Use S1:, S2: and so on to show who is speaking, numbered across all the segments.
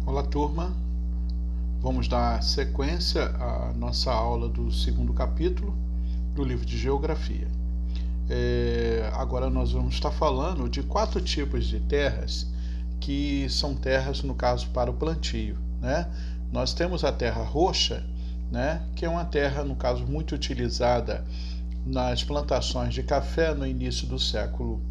S1: Olá, turma. Vamos dar sequência à nossa aula do segundo capítulo do livro de Geografia. Agora nós vamos estar falando de 4 tipos de terras que são terras, no caso, para o plantio, né? Nós temos a terra roxa, né? Que é uma terra, no caso, muito utilizada nas plantações de café no início do século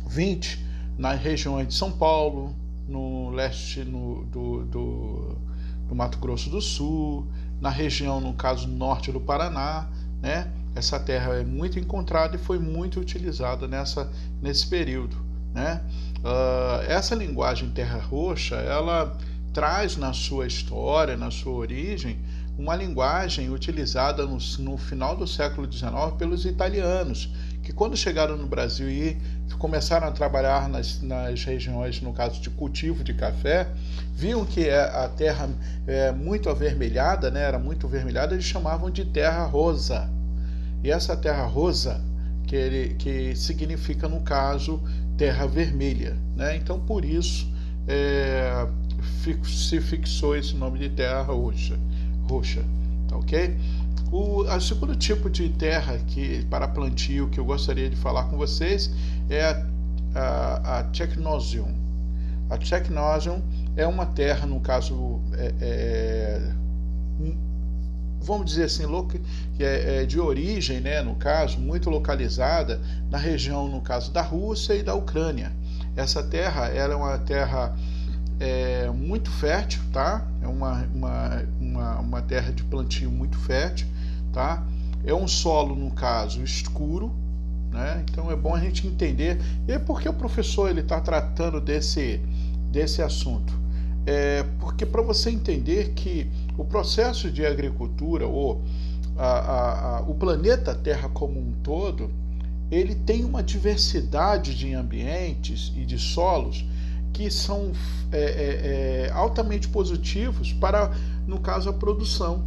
S1: XX, nas regiões de São Paulo, no leste do Mato Grosso do Sul, na região, no caso, norte do Paraná, né? Essa terra é muito encontrada e foi muito utilizada nesse período, né? Essa linguagem terra roxa, ela traz na sua história, na sua origem, uma linguagem utilizada no final do século XIX pelos italianos, que quando chegaram no Brasil e começaram a trabalhar nas regiões, no caso de cultivo de café, viam que a terra muito avermelhada, né, era muito avermelhada, eles chamavam de terra rosa. E essa terra rosa, que significa, no caso, terra vermelha, né? Então, por isso, se fixou esse nome de terra roxa, tá ok? O segundo tipo de terra para plantio que eu gostaria de falar com vocês é a Technosium. A Technosium é uma terra, no caso, vamos dizer assim, que é de origem, né, no caso, muito localizada na região, no caso, da Rússia e da Ucrânia. Essa terra, ela é uma terra muito fértil, tá? É uma terra de plantio muito fértil, tá? É um solo, no caso, escuro, né? Então é bom a gente entender. E é porque o professor ele está tratando desse assunto? Porque para você entender que o processo de agricultura, ou o planeta Terra como um todo, ele tem uma diversidade de ambientes e de solos que são altamente positivos para, no caso, a produção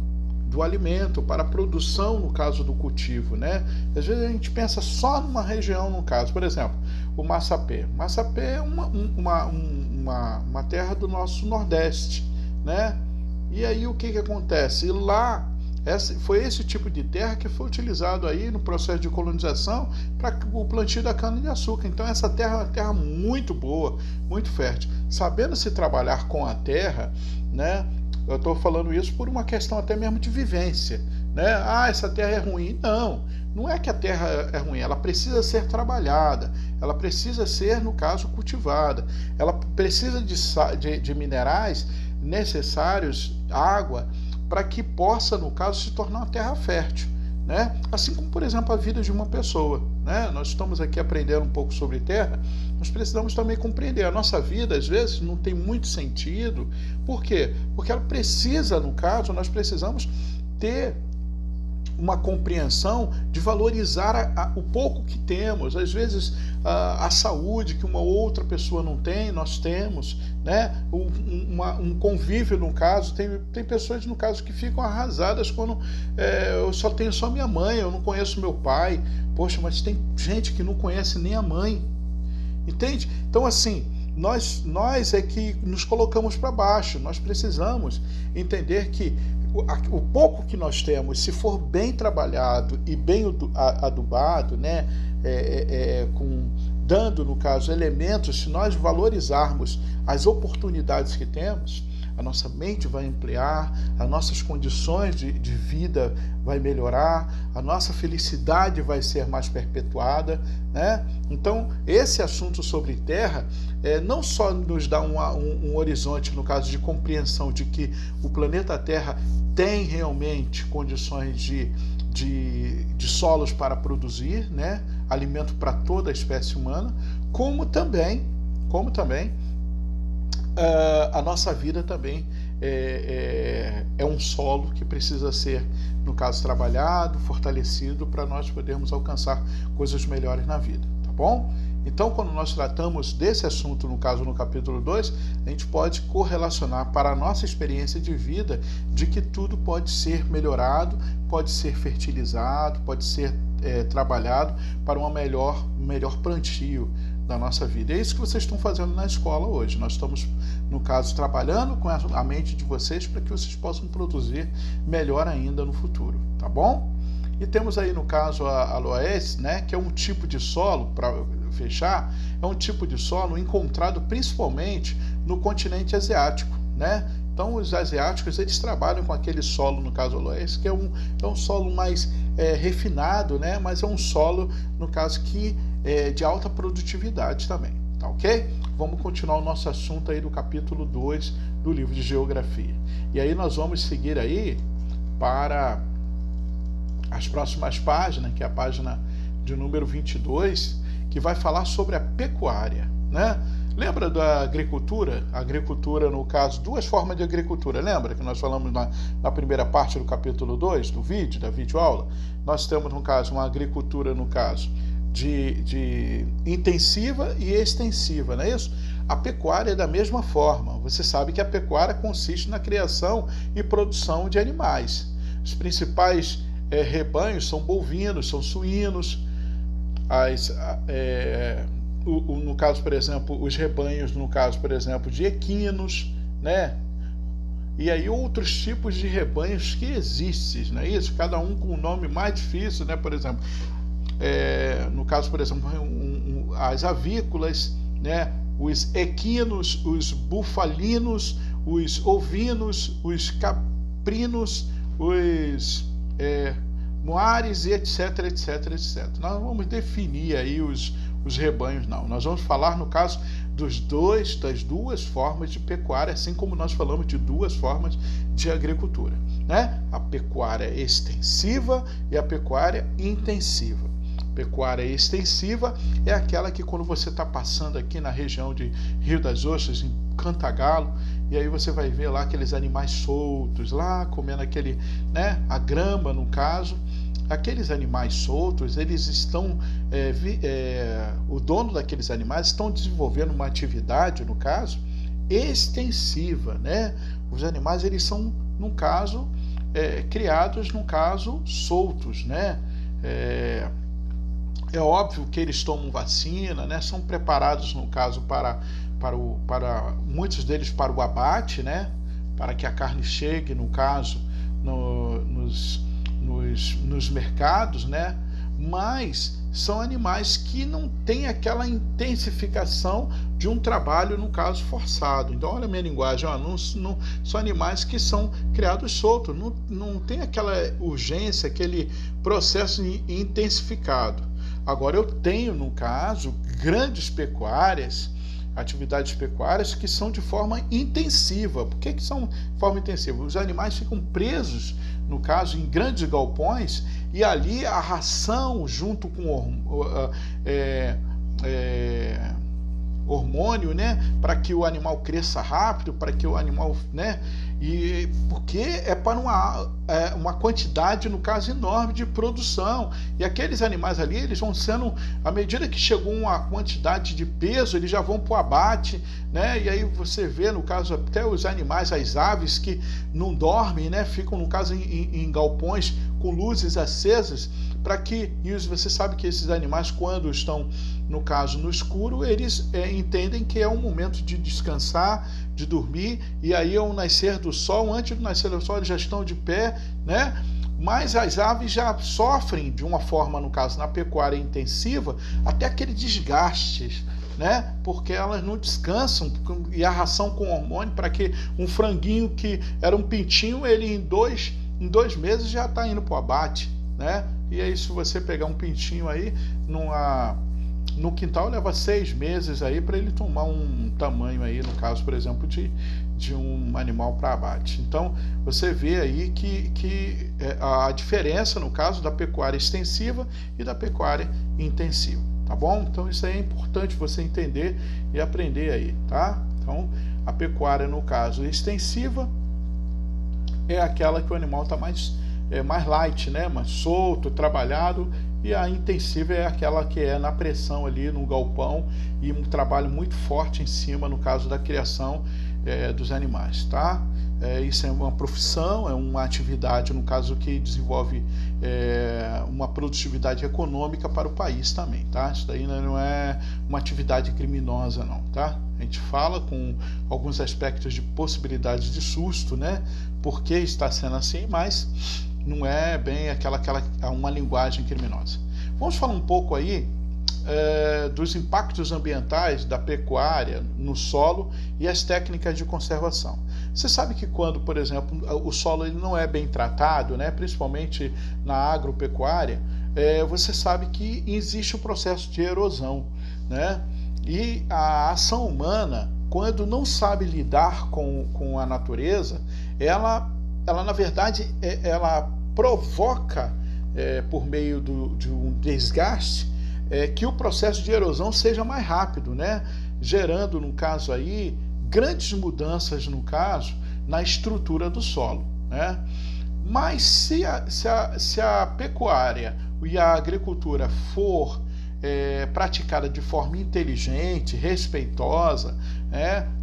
S1: do alimento, para a produção, no caso, do cultivo, né? Às vezes a gente pensa só numa região, no caso, por exemplo, o Massapé. Massapé é uma terra do nosso Nordeste, né? E aí o que acontece? E lá, foi esse tipo de terra que foi utilizado aí no processo de colonização para o plantio da cana-de-açúcar. Então essa terra é uma terra muito boa, muito fértil. Sabendo se trabalhar com a terra, né? Eu estou falando isso por uma questão até mesmo de vivência, né? Essa terra é ruim. Não, não é que a terra é ruim, ela precisa ser trabalhada, ela precisa ser, no caso, cultivada, ela precisa de minerais necessários, água, para que possa, no caso, se tornar uma terra fértil, né? Assim como, por exemplo, a vida de uma pessoa, né? Nós estamos aqui aprendendo um pouco sobre terra, nós precisamos também compreender. A nossa vida, às vezes, não tem muito sentido. Por quê? Porque ela precisa, no caso, nós precisamos ter uma compreensão de valorizar o pouco que temos. Às vezes a saúde que uma outra pessoa não tem, nós temos, né? Um convívio, no caso, tem pessoas, no caso, que ficam arrasadas quando eu só tenho só minha mãe, eu não conheço meu pai. Poxa, mas tem gente que não conhece nem a mãe, entende? Então, assim, nós é que nos colocamos para baixo. Nós precisamos entender que o pouco que nós temos, se for bem trabalhado e bem adubado, né, dando, no caso, elementos, se nós valorizarmos as oportunidades que temos, a nossa mente vai ampliar, as nossas condições de vida vai melhorar, a nossa felicidade vai ser mais perpetuada, né? Então, esse assunto sobre terra não só nos dá um horizonte, no caso, de compreensão de que o planeta Terra tem realmente condições de solos para produzir, né, alimento para toda a espécie humana, como também a nossa vida também é um solo que precisa ser, no caso, trabalhado, fortalecido, para nós podermos alcançar coisas melhores na vida, tá bom? Então, quando nós tratamos desse assunto, no caso, no capítulo 2, a gente pode correlacionar para a nossa experiência de vida de que tudo pode ser melhorado, pode ser fertilizado, pode ser trabalhado para um melhor plantio da nossa vida. É isso que vocês estão fazendo na escola hoje. Nós estamos, no caso, trabalhando com a mente de vocês para que vocês possam produzir melhor ainda no futuro, tá bom? E temos aí, no caso, a aloés, né, que é um tipo de solo, para fechar, é um tipo de solo encontrado principalmente no continente asiático, né? Então, os asiáticos, eles trabalham com aquele solo, no caso aloés, que é um solo mais refinado, né? Mas é um solo, no caso, que é de alta produtividade também, tá ok? Vamos continuar o nosso assunto aí do capítulo 2 do livro de Geografia. E aí nós vamos seguir aí para as próximas páginas, que é a página de número 22, que vai falar sobre a pecuária, né? Lembra da agricultura? A agricultura, no caso, duas formas de agricultura. Lembra que nós falamos na primeira parte do capítulo 2 do vídeo, da videoaula? Nós temos, no caso, uma agricultura, no caso, de intensiva e extensiva, não é isso? A pecuária é da mesma forma. Você sabe que a pecuária consiste na criação e produção de animais. Os principais rebanhos são bovinos, são suínos, no caso, por exemplo, os rebanhos, no caso, por exemplo, de equinos, né? E aí outros tipos de rebanhos que existem, não é isso? Cada um com um nome mais difícil, né? Por exemplo, no caso, por exemplo, as avícolas, né? Os equinos, os bufalinos, os ovinos, os caprinos, os moares e etc, etc, etc. Nós não vamos definir aí os rebanhos, não. Nós vamos falar, no caso, das duas formas de pecuária, assim como nós falamos de duas formas de agricultura, né? A pecuária extensiva e a pecuária intensiva. Pecuária extensiva é aquela que, quando você está passando aqui na região de Rio das Ostras, em Cantagalo, e aí você vai ver lá aqueles animais soltos, lá comendo aquele, né, a grama, no caso. Aqueles animais soltos, eles estão, o dono daqueles animais estão desenvolvendo uma atividade, no caso, extensiva, né? Os animais, eles são, no caso, criados, no caso, soltos, né? É óbvio que eles tomam vacina, né? São preparados, no caso, para muitos deles para o abate, né? Para que a carne chegue, no caso, nos mercados, né? Mas são animais que não têm aquela intensificação de um trabalho, no caso, forçado. Então, olha a minha linguagem, ó, não, são animais que são criados soltos, não tem aquela urgência, aquele processo intensificado. Agora, eu tenho, no caso, grandes pecuárias, atividades pecuárias que são de forma intensiva. Por que são de forma intensiva? Os animais ficam presos, no caso, em grandes galpões, e ali a ração, junto com hormônio, né, para que o animal cresça rápido, para que o animal, né, e porque é para uma quantidade, no caso, enorme de produção. E aqueles animais ali, eles vão sendo, à medida que chegou uma quantidade de peso, eles já vão para o abate, né? E aí você vê, no caso, até os animais, as aves que não dormem, né, ficam, no caso, em galpões com luzes acesas, para que, e você sabe que esses animais, quando estão, no caso, no escuro, eles entendem que é um momento de descansar, de dormir, e aí ao nascer do sol, antes do nascer do sol, eles já estão de pé, né? Mas as aves já sofrem de uma forma, no caso, na pecuária intensiva, até aquele desgaste, né? Porque elas não descansam, e a ração com hormônio, para que um franguinho que era um pintinho, ele em dois meses já está indo para o abate, né? E aí, se você pegar um pintinho aí no quintal, leva 6 meses aí para ele tomar um tamanho aí, no caso, por exemplo, de um animal para abate. Então, você vê aí que a diferença, no caso, da pecuária extensiva e da pecuária intensiva, tá bom? Então, isso aí é importante você entender e aprender aí, tá? Então, a pecuária, no caso, extensiva é aquela que o animal está mais light, né? Mais solto, trabalhado, e a intensiva é aquela que é na pressão ali no galpão e um trabalho muito forte em cima, no caso da criação dos animais, tá? Isso é uma profissão, é uma atividade, no caso, que desenvolve uma produtividade econômica para o país também, tá? Isso daí não é uma atividade criminosa, não, tá? A gente fala com alguns aspectos de possibilidade de susto, né? Por que está sendo assim, mas não é bem uma linguagem criminosa. Vamos falar um pouco aí dos impactos ambientais da pecuária no solo e as técnicas de conservação. Você sabe que quando, por exemplo, o solo ele não é bem tratado, né, principalmente na agropecuária, você sabe que existe o processo de erosão, né? E a ação humana, quando não sabe lidar com a natureza, ela na verdade, ela provoca, por meio de um desgaste, que o processo de erosão seja mais rápido, né? Gerando, no caso aí, grandes mudanças, no caso, na estrutura do solo, né? Mas se a pecuária e a agricultura for praticada de forma inteligente, respeitosa,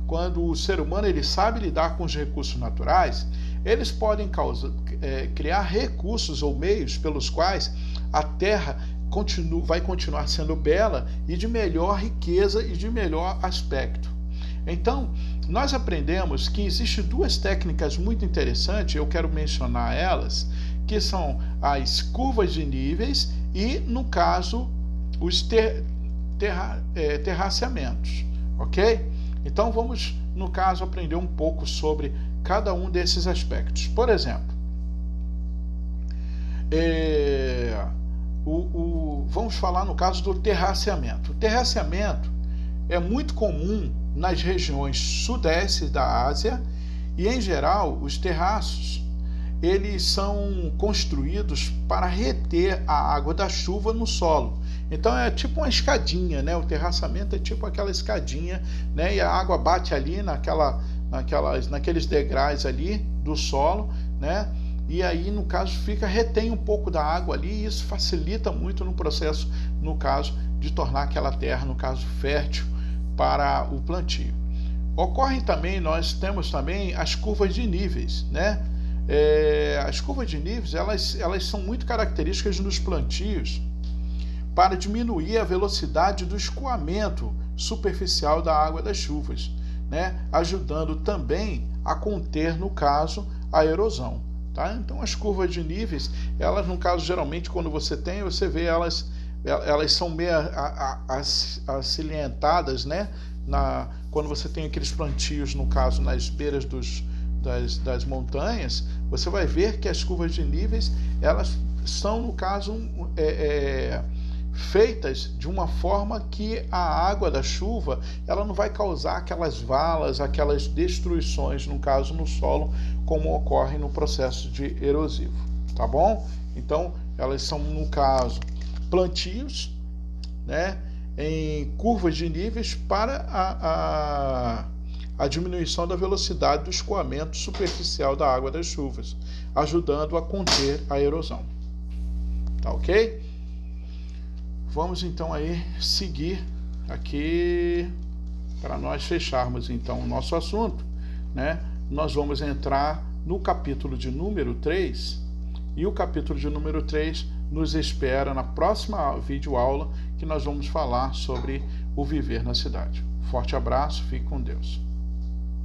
S1: quando o ser humano ele sabe lidar com os recursos naturais, eles podem criar recursos ou meios pelos quais a terra vai continuar sendo bela e de melhor riqueza e de melhor aspecto. Então, nós aprendemos que existem duas técnicas muito interessantes, eu quero mencionar elas, que são as curvas de níveis e, no caso, os terraceamentos, ok? Então, vamos, no caso, aprender um pouco sobre cada um desses aspectos. Por exemplo, vamos falar no caso do terraceamento. O terraceamento é muito comum nas regiões sudeste da Ásia e, em geral, os terraços eles são construídos para reter a água da chuva no solo. Então é tipo uma escadinha, né? O terraçamento é tipo aquela escadinha, né? E a água bate ali naqueles degraus ali do solo, né? E aí, no caso, retém um pouco da água ali e isso facilita muito no processo, no caso, de tornar aquela terra, no caso, fértil para o plantio. Nós temos também as curvas de níveis, né? As curvas de níveis, elas são muito características nos plantios para diminuir a velocidade do escoamento superficial da água das chuvas, né? Ajudando também a conter, no caso, a erosão. Tá? Então as curvas de níveis, elas no caso geralmente quando você vê elas são meio acinzentadas, né? Quando você tem aqueles plantios, no caso nas beiras das montanhas, você vai ver que as curvas de níveis, elas são no caso feitas de uma forma que a água da chuva ela não vai causar aquelas valas, aquelas destruições, no caso no solo, como ocorre no processo de erosivo, tá bom? Então elas são, no caso, plantios, né, em curvas de níveis para a diminuição da velocidade do escoamento superficial da água das chuvas, ajudando a conter a erosão, tá ok? Vamos então aí seguir aqui para nós fecharmos então o nosso assunto, né? Nós vamos entrar no capítulo de número 3 e o capítulo de número 3 nos espera na próxima videoaula que nós vamos falar sobre o viver na cidade. Forte abraço, fique com Deus.